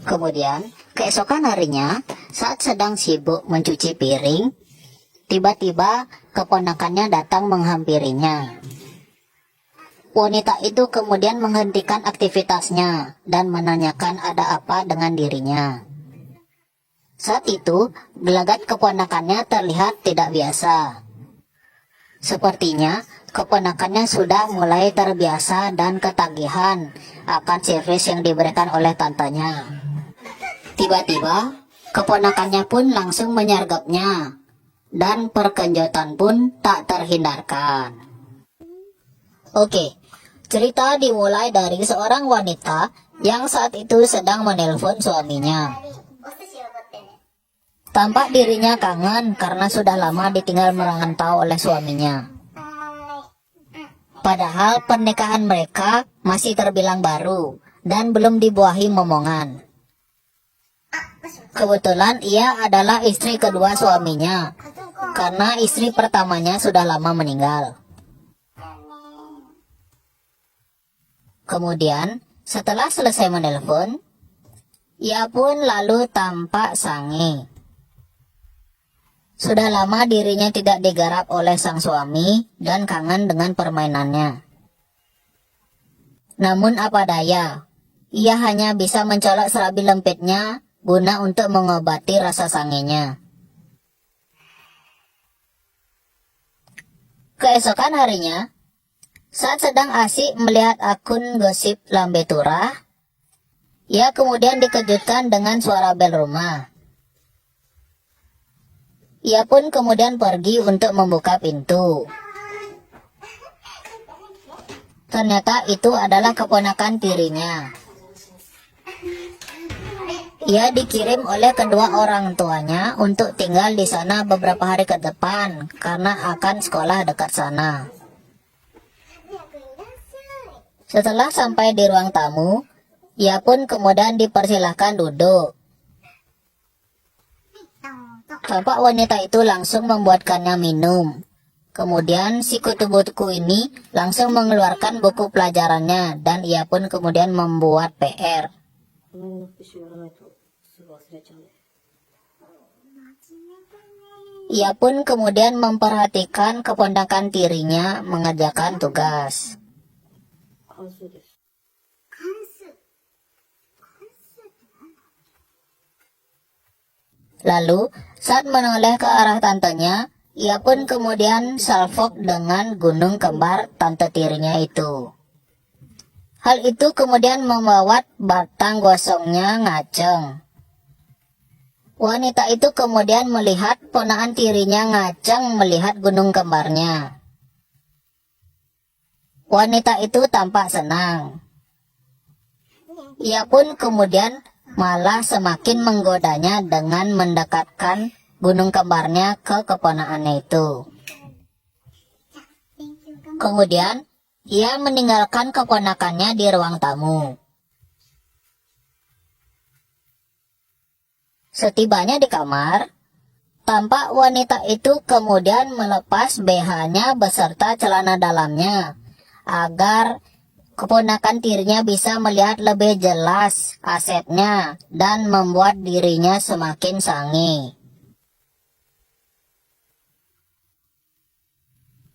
Kemudian, keesokan harinya, saat sedang sibuk mencuci piring, tiba-tiba keponakannya datang menghampirinya. Wanita itu kemudian menghentikan aktivitasnya dan menanyakan ada apa dengan dirinya. Saat itu, gelagat keponakannya terlihat tidak biasa. Sepertinya, keponakannya sudah mulai terbiasa dan ketagihan akan servis yang diberikan oleh tantenya. Tiba-tiba, keponakannya pun langsung menyergapnya, dan perkenjutan pun tak terhindarkan. Oke, cerita dimulai dari seorang wanita yang saat itu sedang menelpon suaminya. Tampak dirinya kangen karena sudah lama ditinggal merantau oleh suaminya. Padahal pernikahan mereka masih terbilang baru dan belum dibuahi momongan. Kebetulan ia adalah istri kedua suaminya, karena istri pertamanya sudah lama meninggal. Kemudian, setelah selesai menelpon, ia pun lalu tampak sange. Sudah lama dirinya tidak digarap oleh sang suami dan kangen dengan permainannya. Namun apa daya, ia hanya bisa mencolok serabi lempitnya guna untuk mengobati rasa sangenya. Keesokan harinya, saat sedang asik melihat akun gosip Lambe Turah, ia kemudian dikejutkan dengan suara bel rumah. Ia pun kemudian pergi untuk membuka pintu. Ternyata itu adalah keponakan tirinya. Ia dikirim oleh kedua orang tuanya untuk tinggal di sana beberapa hari ke depan karena akan sekolah dekat sana. Setelah sampai di ruang tamu, ia pun kemudian dipersilahkan duduk. Bapak wanita itu langsung membuatkannya minum. Kemudian si kutu-buku ini langsung mengeluarkan buku pelajarannya dan ia pun kemudian membuat PR. Ia pun kemudian memperhatikan keponakan tirinya mengerjakan tugas. Lalu, saat menoleh ke arah tantenya, ia pun kemudian salfok dengan gunung kembar tante tirinya itu. Hal itu kemudian membawa batang gosongnya ngaceng. Wanita itu kemudian melihat ponakan tirinya ngaceng melihat gunung kembarnya. Wanita itu tampak senang. Ia pun kemudian malah semakin menggodanya dengan mendekatkan gunung kembarnya ke keponakannya itu. Kemudian, ia meninggalkan keponakannya di ruang tamu. Setibanya di kamar, tampak wanita itu kemudian melepas BH-nya beserta celana dalamnya, agar keponakan tirinya bisa melihat lebih jelas asetnya dan membuat dirinya semakin sange.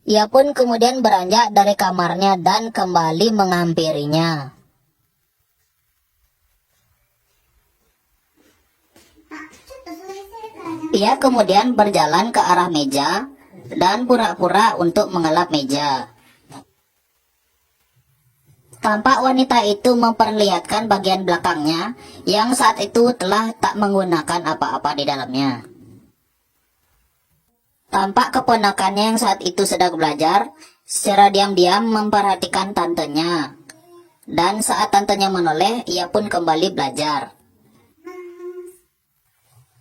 Ia pun kemudian beranjak dari kamarnya dan kembali menghampirinya. Ia kemudian berjalan ke arah meja dan pura-pura untuk mengelap meja. Tampak wanita itu memperlihatkan bagian belakangnya yang saat itu telah tak menggunakan apa-apa di dalamnya. Tampak keponakannya yang saat itu sedang belajar secara diam-diam memperhatikan tantenya. Dan saat tantenya menoleh, ia pun kembali belajar.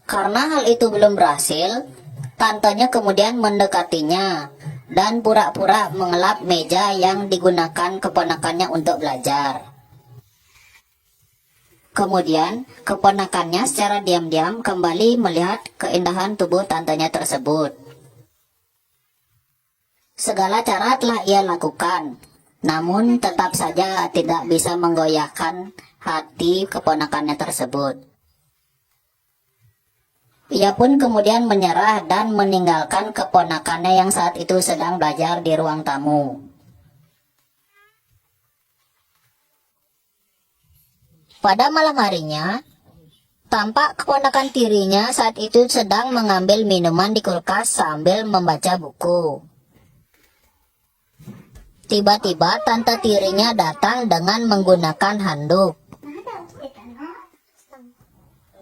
Karena hal itu belum berhasil, tantenya kemudian mendekatinya dan pura-pura mengelap meja yang digunakan keponakannya untuk belajar. Kemudian, keponakannya secara diam-diam kembali melihat keindahan tubuh tantenya tersebut. Segala cara telah ia lakukan, namun tetap saja tidak bisa menggoyahkan hati keponakannya tersebut. Ia pun kemudian menyerah dan meninggalkan keponakannya yang saat itu sedang belajar di ruang tamu. Pada malam harinya, tampak keponakan tirinya saat itu sedang mengambil minuman di kulkas sambil membaca buku. Tiba-tiba tante tirinya datang dengan menggunakan handuk.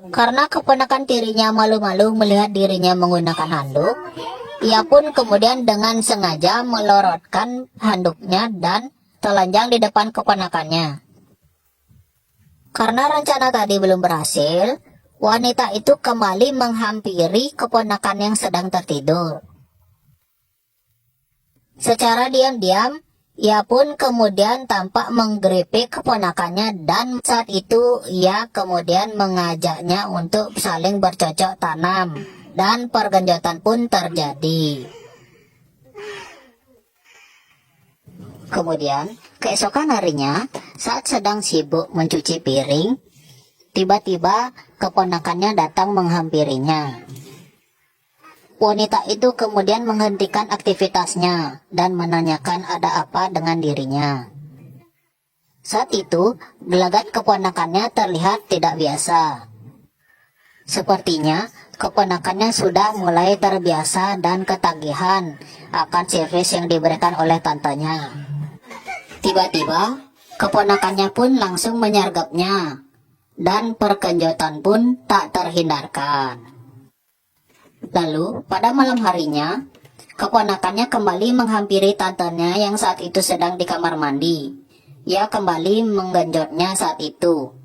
Karena keponakan tirinya malu-malu melihat dirinya menggunakan handuk, ia pun kemudian dengan sengaja melorotkan handuknya dan telanjang di depan keponakannya. Karena rencana tadi belum berhasil, wanita itu kembali menghampiri keponakan yang sedang tertidur. Secara diam-diam, ia pun kemudian tampak menggeripik keponakannya dan saat itu ia kemudian mengajaknya untuk saling bercocok tanam dan pergenjotan pun terjadi. Kemudian, keesokan harinya, saat sedang sibuk mencuci piring, tiba-tiba keponakannya datang menghampirinya. Wanita itu kemudian menghentikan aktivitasnya dan menanyakan ada apa dengan dirinya. Saat itu, gelagat keponakannya terlihat tidak biasa. Sepertinya, keponakannya sudah mulai terbiasa dan ketagihan akan servis yang diberikan oleh tantenya. Tiba-tiba, keponakannya pun langsung menyergapnya, dan perkenjotan pun tak terhindarkan. Lalu, pada malam harinya, keponakannya kembali menghampiri tantenya yang saat itu sedang di kamar mandi. Ia kembali menggenjotnya saat itu.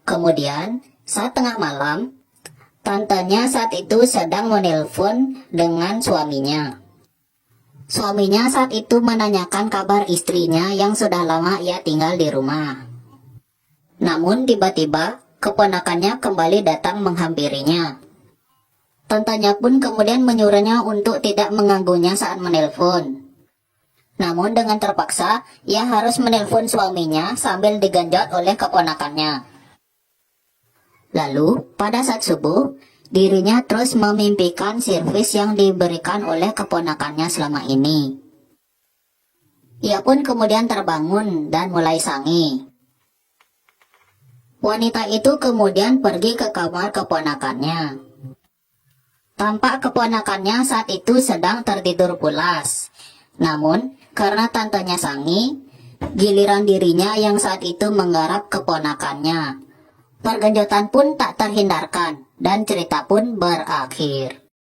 Kemudian, saat tengah malam, tantenya saat itu sedang menelpon dengan suaminya. Suaminya saat itu menanyakan kabar istrinya yang sudah lama ia tinggal di rumah. Namun tiba-tiba, keponakannya kembali datang menghampirinya. Tantenya pun kemudian menyuruhnya untuk tidak mengganggunya saat menelpon. Namun dengan terpaksa, ia harus menelpon suaminya sambil digenjot oleh keponakannya. Lalu, pada saat subuh, dirinya terus memimpikan servis yang diberikan oleh keponakannya selama ini. Ia pun kemudian terbangun dan mulai sangi. Wanita itu kemudian pergi ke kamar keponakannya. Tampak keponakannya saat itu sedang tertidur pulas. Namun, karena tantenya sangi, giliran dirinya yang saat itu menggarap keponakannya. Pergenjotan pun tak terhindarkan, dan cerita pun berakhir.